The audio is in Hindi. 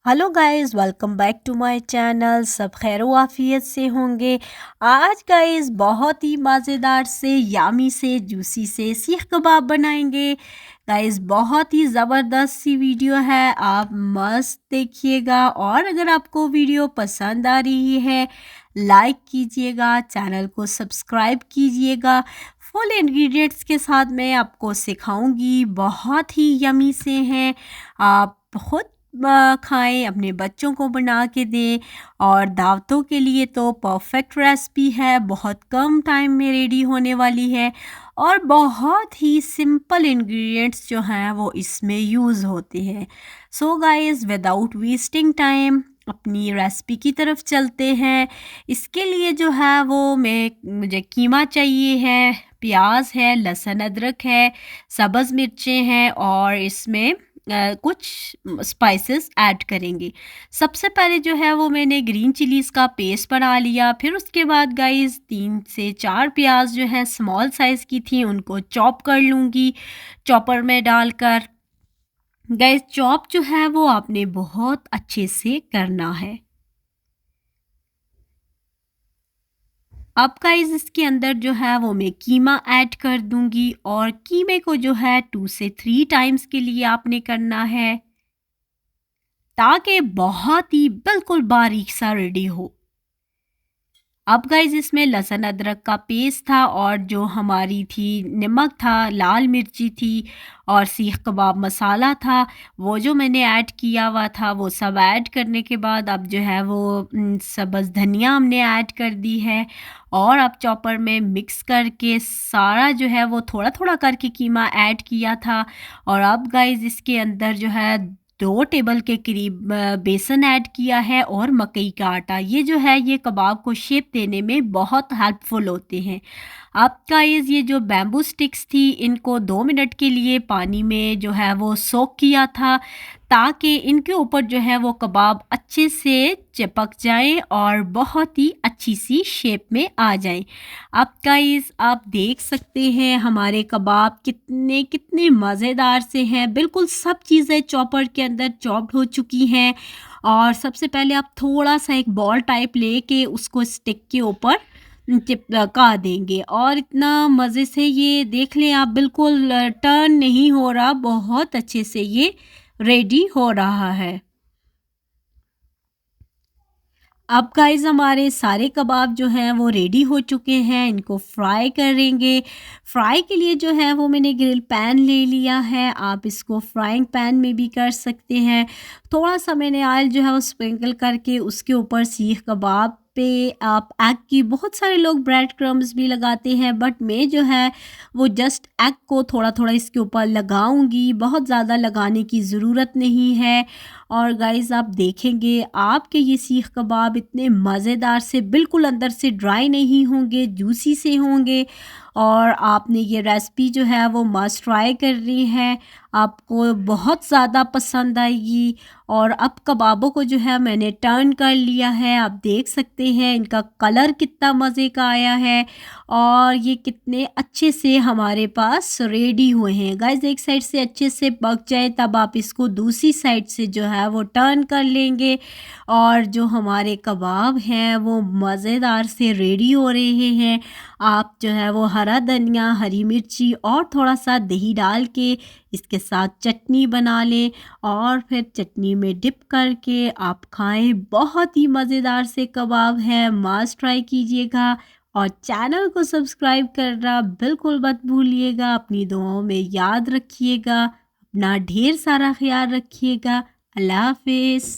Hello guys, welcome back to my channel. सब खैर आफियत से होंगे। आज गाइस बहुत ही मज़ेदार से यामी से जूसी से सीख कबाब बनाएंगे। गाइस बहुत ही ज़बरदस्त सी वीडियो है, आप मस्त देखिएगा। और अगर आपको वीडियो पसंद आ रही है लाइक कीजिएगा, चैनल को सब्सक्राइब कीजिएगा। फुल इंग्रेडिएंट्स के साथ मैं आपको सिखाऊंगी, बहुत ही यमी से हैं। आप खुद खाएं, अपने बच्चों को बना के दें। और दावतों के लिए तो परफेक्ट रेसिपी है, बहुत कम टाइम में रेडी होने वाली है। और बहुत ही सिंपल इंग्रेडिएंट्स जो हैं वो इसमें यूज़ होते हैं। So guys, without wasting time अपनी रेसिपी की तरफ चलते हैं। इसके लिए जो है वो मुझे कीमा चाहिए है, प्याज है, लहसुन अदरक है, सब्ज़ मिर्चें हैं और इसमें कुछ स्पाइसेस ऐड करेंगे। सबसे पहले जो है वो मैंने ग्रीन चिलीज़ का पेस्ट बना लिया। फिर उसके बाद गाइस 3 से 4 प्याज जो है स्मॉल साइज़ की थी उनको चॉप कर लूँगी चॉपर में डालकर। गाइस चॉप जो है वो आपने बहुत अच्छे से करना है। अब गाइस इसके अंदर जो है वो मैं कीमा ऐड कर दूंगी और कीमे को जो है 2 से 3 टाइम्स के लिए आपने करना है ताकि बहुत ही बिल्कुल बारीक सा रेडी हो। अब गाइस इसमें लहसुन अदरक का पेस्ट था और जो हमारी थी नमक था, लाल मिर्ची थी और सीख कबाब मसाला था, वो जो मैंने ऐड किया हुआ था वो सब ऐड करने के बाद अब जो है वो सब्ज़ धनिया हमने ऐड कर दी है। और अब चॉपर में मिक्स करके सारा जो है वो थोड़ा थोड़ा करके कीमा ऐड किया था। और अब गाइस इसके अंदर जो है 2 टेबल के करीब बेसन ऐड किया है और मकई का आटा। ये जो है ये कबाब को शेप देने में बहुत हेल्पफुल होते हैं। अब गाइस ये जो बैम्बू स्टिक्स थी इनको 2 मिनट के लिए पानी में जो है वो सोक किया था ताकि इनके ऊपर जो है वो कबाब अच्छे से चिपक जाए और बहुत ही अच्छी सी शेप में आ जाए। अब गाइस आप देख सकते हैं हमारे कबाब कितने कितने मज़ेदार से हैं। बिल्कुल सब चीज़ें चॉपर के अंदर चॉप्ड हो चुकी हैं। और सबसे पहले आप थोड़ा सा एक बॉल टाइप लेके उसको स्टिक के ऊपर चिपका देंगे और इतना मज़े से ये देख लें आप, बिल्कुल टर्न नहीं हो रहा, बहुत अच्छे से ये रेडी हो रहा है। अब गाइस हमारे सारे कबाब जो हैं वो रेडी हो चुके हैं, इनको फ्राई करेंगे। फ्राई के लिए जो है वो मैंने ग्रिल पैन ले लिया है, आप इसको फ्राइंग पैन में भी कर सकते हैं। थोड़ा सा मैंने ऑयल जो है वो स्प्रिंकल करके उसके ऊपर सीख कबाब पे आप एग की, बहुत सारे लोग ब्रेड क्रम्स भी लगाते हैं बट मैं जो है वो जस्ट एग को थोड़ा थोड़ा इसके ऊपर लगाऊंगी, बहुत ज़्यादा लगाने की ज़रूरत नहीं है। और गाइस आप देखेंगे आपके ये सीख कबाब इतने मज़ेदार से बिल्कुल अंदर से ड्राई नहीं होंगे, जूसी से होंगे। और आपने ये रेसिपी जो है वो मस्ट ट्राई करनी है, आपको बहुत ज़्यादा पसंद आएगी। और अब कबाबों को जो है मैंने टर्न कर लिया है, आप देख सकते हैं इनका कलर कितना मज़े का आया है और ये कितने अच्छे से हमारे पास रेडी हुए हैं। गाइस एक साइड से अच्छे से पक जाए तब आप इसको दूसरी साइड से जो है वो टर्न कर लेंगे और जो हमारे कबाब हैं वो मज़ेदार से रेडी हो रहे हैं। आप जो है वो हरा धनिया, हरी मिर्ची और थोड़ा सा दही डाल के इसके साथ चटनी बना लें और फिर चटनी में डिप करके आप खाएं। बहुत ही मज़ेदार से कबाब हैं, मस्ट ट्राई कीजिएगा। और चैनल को सब्सक्राइब करना बिल्कुल मत भूलिएगा। अपनी दुआओं में याद रखिएगा, अपना ढेर सारा ख्याल रखिएगा। अल्लाह हाफिज़।